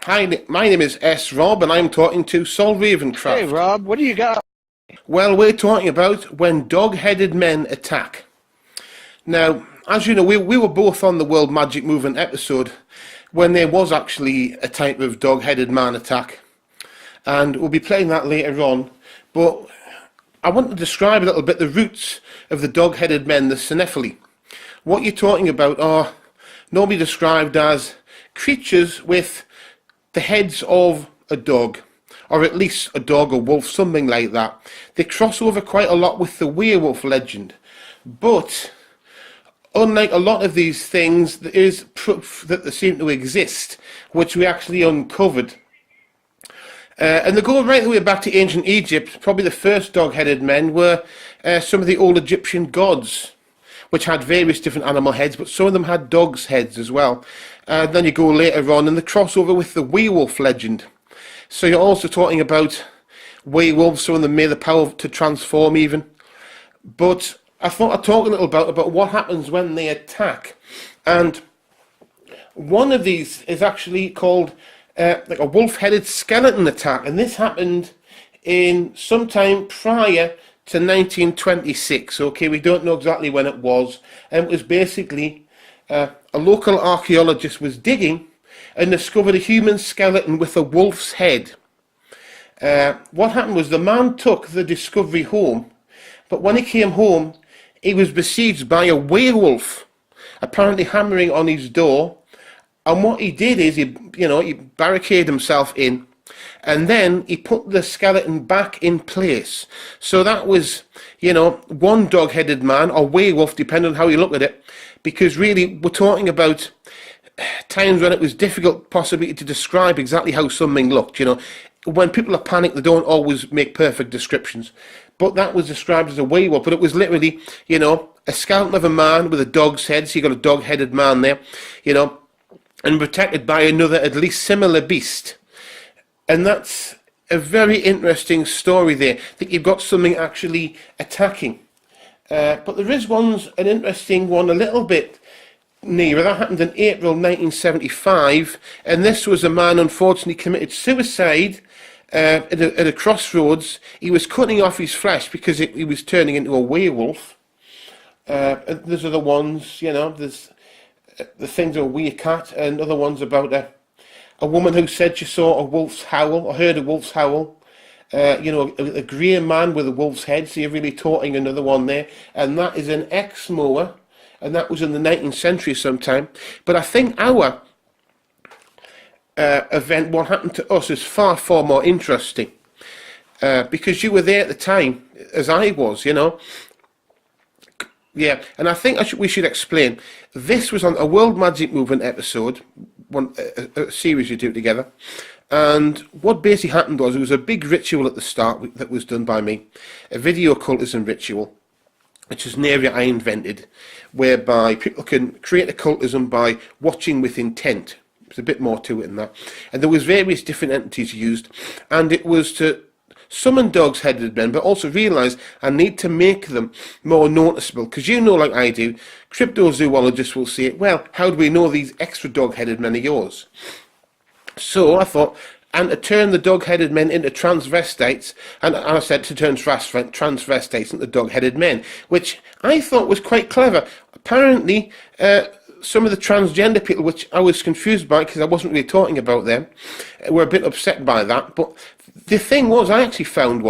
Hi, my name is s.rob and I'm talking to Saul Hey, Ravencraft. Rob, what do you got? Well, we're talking about when dog-headed men attack. Now, as you know, we were both on the World Magic Movement episode when there was actually a type of dog-headed man attack. And we'll be playing that later on. But I want to describe a little bit the roots of the dog-headed men, the Cynephili. What you're talking about are normally described as creatures with the heads of a dog, or at least a dog or wolf, something like that. They cross over quite a lot with the werewolf legend. But unlike a lot of these things, there is proof that they seem to exist, which we actually uncovered. And they go right the way back to ancient Egypt. Probably the first dog-headed men were some of the old Egyptian gods, which had various different animal heads, but some of them had dogs' heads as well. Then you go later on, and the crossover with the werewolf legend. So you're also talking about werewolves, some of them may have the power to transform even. But I thought I'd talk a little about what happens when they attack. And one of these is actually called like a wolf-headed skeleton attack, and this happened in sometime prior to 1926. Okay, we don't know exactly when it was, and it was basically a local archaeologist was digging and discovered a human skeleton with a wolf's head. What happened was the man took the discovery home, but when he came home, he was besieged by a werewolf, apparently hammering on his door. And what he did is he barricaded himself in, and then he put the skeleton back in place. So that was, one dog-headed man or werewolf, depending on how you look at it, because really we're talking about times when it was difficult possibly to describe exactly how something looked. When people are panicked, they don't always make perfect descriptions. But that was described as a werewolf, but it was literally, a skeleton of a man with a dog's head. So you got a dog-headed man there, and protected by another at least similar beast. And that's a very interesting story there. I think you've got something actually attacking. But there is an interesting one a little bit nearer. That happened in April 1975, and this was a man unfortunately committed suicide at a crossroads. He was cutting off his flesh because he was turning into a werewolf. And there's other ones, there's the things of a weird cat, and other ones about a woman who said she saw a wolf's howl, or heard a wolf's howl. A grey man with a wolf's head, so you're really talking another one there. And that is an ex-mower, and that was in the 19th century sometime. But I think our event, what happened to us, is far, far more interesting. Because you were there at the time, as I was, Yeah, and I think we should explain. This was on a World Magic Movement episode, a series you do together. And what basically happened was, it was a big ritual at the start that was done by me, a video occultism ritual, which is an area I invented, whereby people can create occultism by watching with intent. There's a bit more to it than that. And there was various different entities used, and it was to summon dogs-headed men, but also realise I need to make them more noticeable. Because like I do, cryptozoologists will say, well, how do we know these extra dog-headed men are yours? So I thought, and to turn the dog-headed men into transvestites, and I said to turn transvestites into dog-headed men, which I thought was quite clever. Apparently, some of the transgender people, which I was confused by because I wasn't really talking about them, were a bit upset by that. But the thing I actually found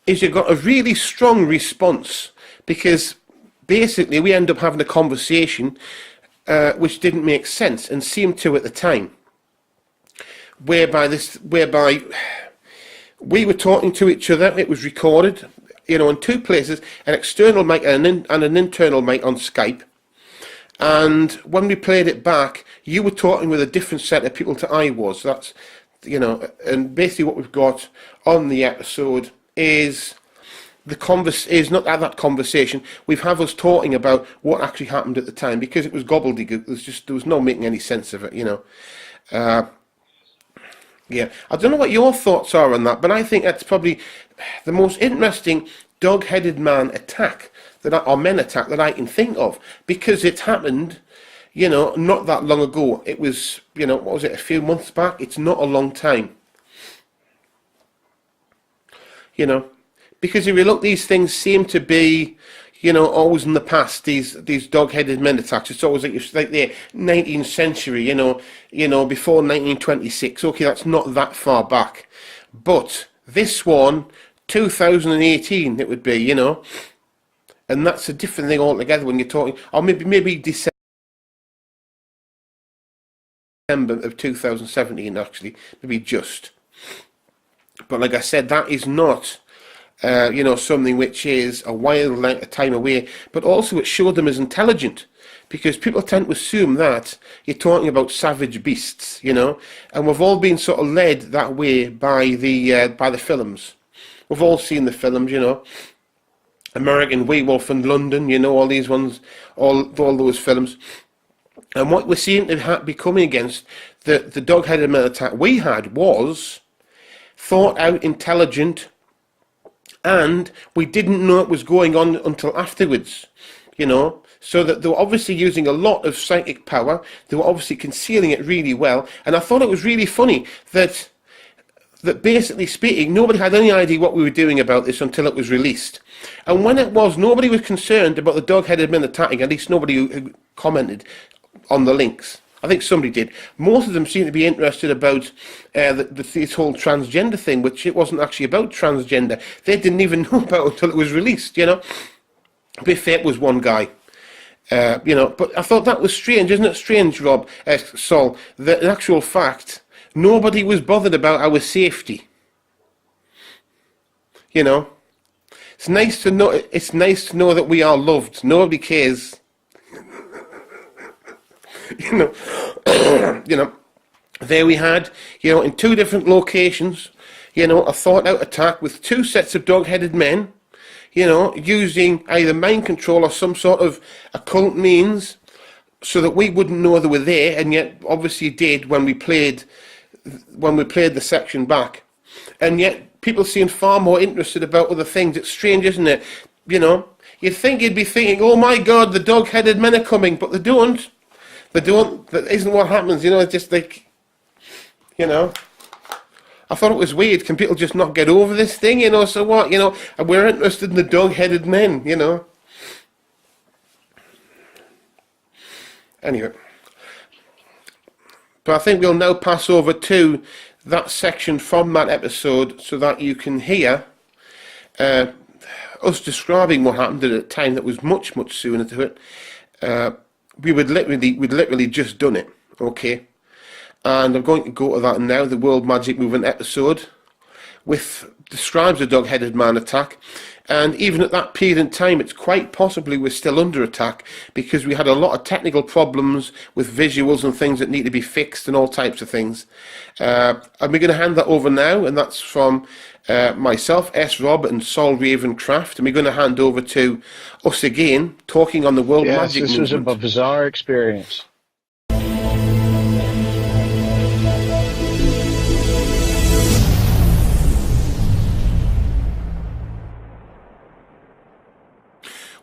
is you got a really strong response, because basically we end up having a conversation which didn't make sense and seemed to at the time, whereby we were talking to each other. It was recorded, in two places, an external mic and an internal mic on Skype. And when we played it back, you were talking with a different set of people to I was. That's, and basically what we've got on the episode is is not that conversation. We've had us talking about what actually happened at the time, because it was gobbledygook. There was no making any sense of it, Yeah, I don't know what your thoughts are on that, but I think that's probably the most interesting dog-headed man attack or men attack that I can think of, because it happened, you know, not that long ago. It was, you know, what was it, a few months back? It's not a long time. You know, because if you look, these things seem to be, you know, always in the past, these dog-headed men attacks. It's always like the 19th century, you know, before 1926. Okay, that's not that far back. But this one, 2018, it would be, you know, and that's a different thing altogether when you're talking, or maybe December of 2017, actually, maybe just. But like I said, that is not, you know, something which is a while length of time away, but also it showed them as intelligent, because people tend to assume that you're talking about savage beasts, you know, and we've all been sort of led that way by the films. We've all seen the films, you know, American Werewolf in London, you know, all these ones, all those films. And what we seem to be coming against, the dog-headed men attack we had was thought out, intelligent, and we didn't know it was going on until afterwards, you know, so that they were obviously using a lot of psychic power. They were obviously concealing it really well, and I thought it was really funny that basically speaking, nobody had any idea what we were doing about this until it was released. And when it was, nobody was concerned about the dog-headed men attacking, at least nobody who commented on the links. I think somebody did. Most of them seem to be interested about this whole transgender thing, which it wasn't actually about transgender. They didn't even know about it until it was released, you know. To be fair, it was one guy, you know. But I thought that was strange, isn't it strange, Rob, Saul, that in actual fact, nobody was bothered about our safety. You know. It's nice to know. It's nice to know that we are loved. Nobody cares. You know, you know, there we had, you know, in two different locations, you know, a thought-out attack with two sets of dog-headed men, you know, using either mind control or some sort of occult means, so that we wouldn't know they were there, and yet obviously did when we played the section back, and yet people seem far more interested about other things. It's strange, isn't it? You know, you'd think you'd be thinking, oh my God, the dog-headed men are coming, but they don't. They don't. That isn't what happens, you know. It's just like, you know, I thought it was weird. Can people just not get over this thing, you know? So what, you know? And we're interested in the dog-headed men, you know. Anyway, but I think we'll now pass over to that section from that episode, so that you can hear us describing what happened at a time that was much sooner to it. We'd literally just done it, okay? And I'm going to go to that now, the World Magic Movement episode, with describes a dog-headed man attack. And even at that period in time, it's quite possibly we're still under attack, because we had a lot of technical problems with visuals and things that need to be fixed and all types of things. And we're going to hand that over now, and that's from myself, S.rob, and Saul Ravencraft, and we're going to hand over to us again, talking on the World Magic Movement. Yes, this was a bizarre experience.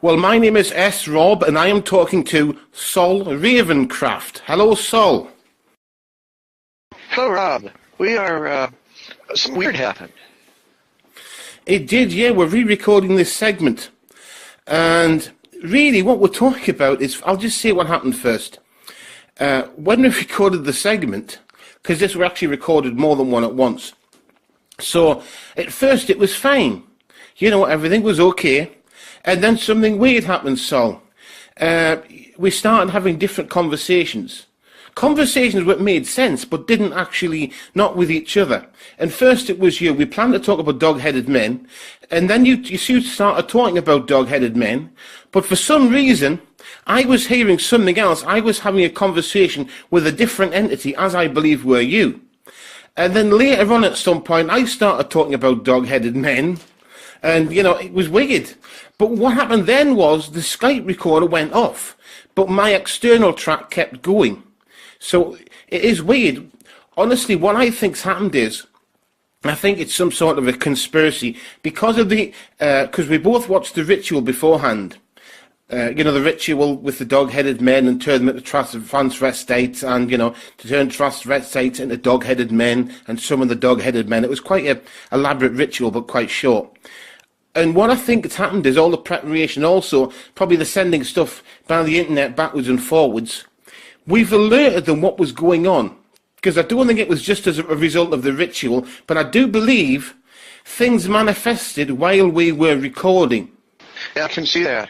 Well, my name is S.rob, and I am talking to Saul Ravencraft. Hello, Saul. Hello, Rob. We are, something weird happened. It did, yeah. We're re-recording this segment. And really what we're talking about is, I'll just say what happened first. When we recorded the segment, because this was actually recorded more than one at once. So at first it was fine. You know, everything was okay. And then something weird happened, Saul. We started having different conversations. Conversations that made sense, but didn't actually, not with each other. And first it was you. We planned to talk about dog-headed men. And then you started talking about dog-headed men. But for some reason, I was hearing something else. I was having a conversation with a different entity, as I believe were you. And then later on at some point, I started talking about dog-headed men. And, you know, it was weird. But what happened then was the Skype recorder went off, but my external track kept going. So it is weird. Honestly, what I think's happened is, I think it's some sort of a conspiracy because of because we both watched the ritual beforehand, The ritual with the dog-headed men and turn them into transvestites, and, to turn transvestites into dog-headed men and summon the dog-headed men. It was quite a elaborate ritual, but quite short. And what I think has happened is all the preparation, also probably the sending stuff by the internet backwards and forwards. We've alerted them what was going on, because I don't think it was just as a result of the ritual, but I do believe things manifested while we were recording. Yeah, I can see that.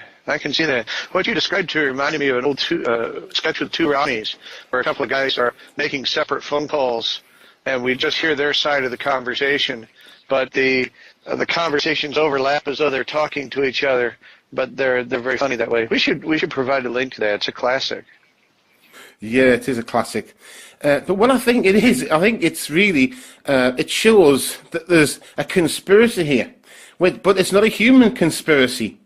What you described to reminded me of an old sketch with two Ronnies, where a couple of guys are making separate phone calls, and we just hear their side of the conversation, but the conversations overlap as though they're talking to each other, but they're very funny that way. We should provide a link to that. It's a classic. Yeah, it is a classic. But what I think it is, I think it's really, it shows that there's a conspiracy here, but it's not a human conspiracy.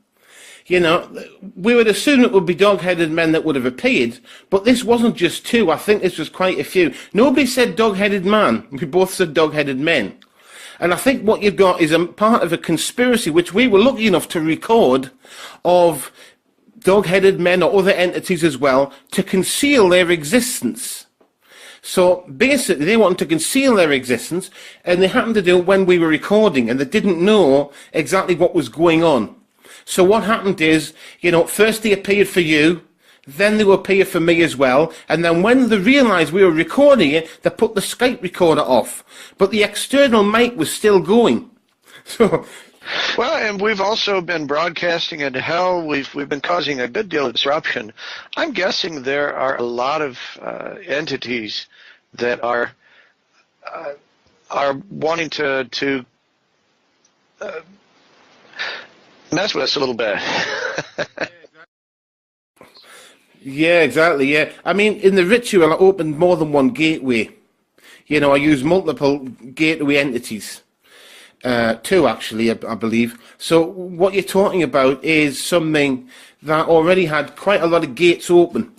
We would assume it would be dog-headed men that would have appeared, but this wasn't just two. I think this was quite a few. Nobody said dog-headed man. We both said dog-headed men. And I think what you've got is a part of a conspiracy, which we were lucky enough to record, of dog-headed men or other entities as well, to conceal their existence. So basically they wanted to conceal their existence, and they happened to do it when we were recording, and they didn't know exactly what was going on. So what happened is, first they appeared for you, then they will appear for me as well, and then when they realised we were recording it, they put the Skype recorder off. But the external mic was still going. So, well, and we've also been broadcasting into hell. We've been causing a good deal of disruption. I'm guessing there are a lot of entities that are wanting to mess with us a little bit. Yeah, exactly, yeah. I mean, in the ritual, I opened more than one gateway. I used multiple gateway entities. Two, actually, I believe. So what you're talking about is something that already had quite a lot of gates open.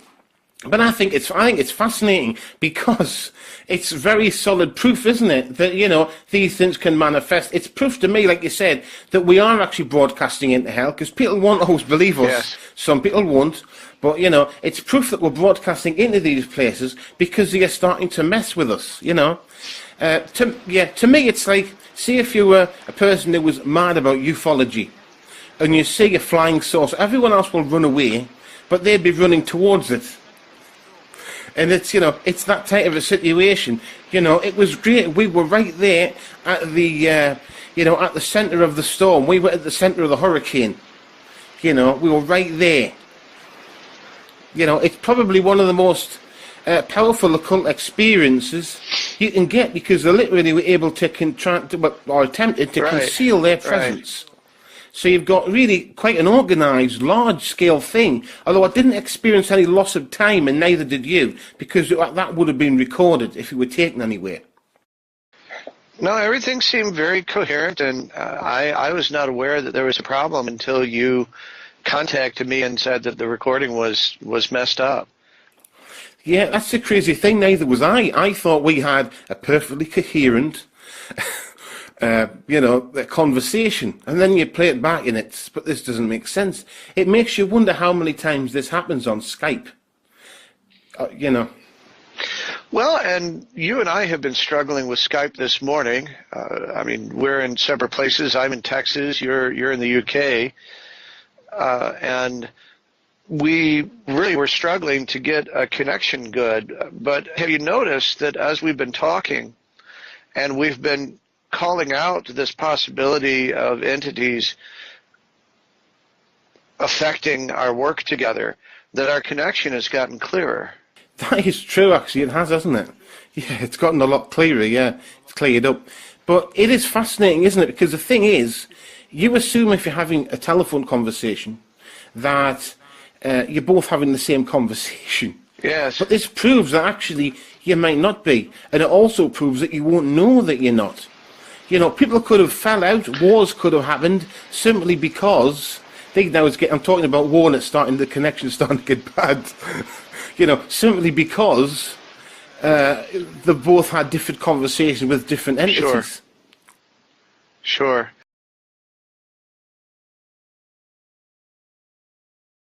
But I think it's fascinating, because it's very solid proof, isn't it, that, these things can manifest. It's proof to me, like you said, that we are actually broadcasting into hell, because people won't always believe us. Yes. Some people won't. But, it's proof that we're broadcasting into these places because they are starting to mess with us, To me, it's like, see if you were a person who was mad about ufology, and you see a flying saucer, everyone else will run away, but they'd be running towards it. And it's, it's that type of a situation. It was great. We were right there at the, at the centre of the storm. We were at the centre of the hurricane. We were right there. It's probably one of the most powerful occult experiences you can get, because they literally were able to attempted to conceal their presence. Right. So you've got really quite an organised, large-scale thing. Although I didn't experience any loss of time, and neither did you, because that would have been recorded if it were taken anywhere. No, everything seemed very coherent, and I was not aware that there was a problem until you contacted me and said that the recording was messed up. Yeah, that's the crazy thing. Neither was I. I thought we had a perfectly coherent... a conversation, and then you play it back and but this doesn't make sense. It makes you wonder how many times this happens on Skype. Well, and you and I have been struggling with Skype this morning. We're in separate places. I'm in Texas. You're in the UK, and we really were struggling to get a connection good. But have you noticed that as we've been talking, and we've been calling out this possibility of entities affecting our work together, that our connection has gotten clearer? That is true, actually. It has, hasn't it? Yeah, it's gotten a lot clearer, yeah. It's cleared up. But it is fascinating, isn't it? Because the thing is, you assume if you're having a telephone conversation that you're both having the same conversation. Yes. But this proves that actually you might not be. And it also proves that you won't know that you're not. People could have fell out, wars could have happened, simply because, I'm talking about war and the connection's starting to get bad, simply because they both had different conversations with different entities. Sure.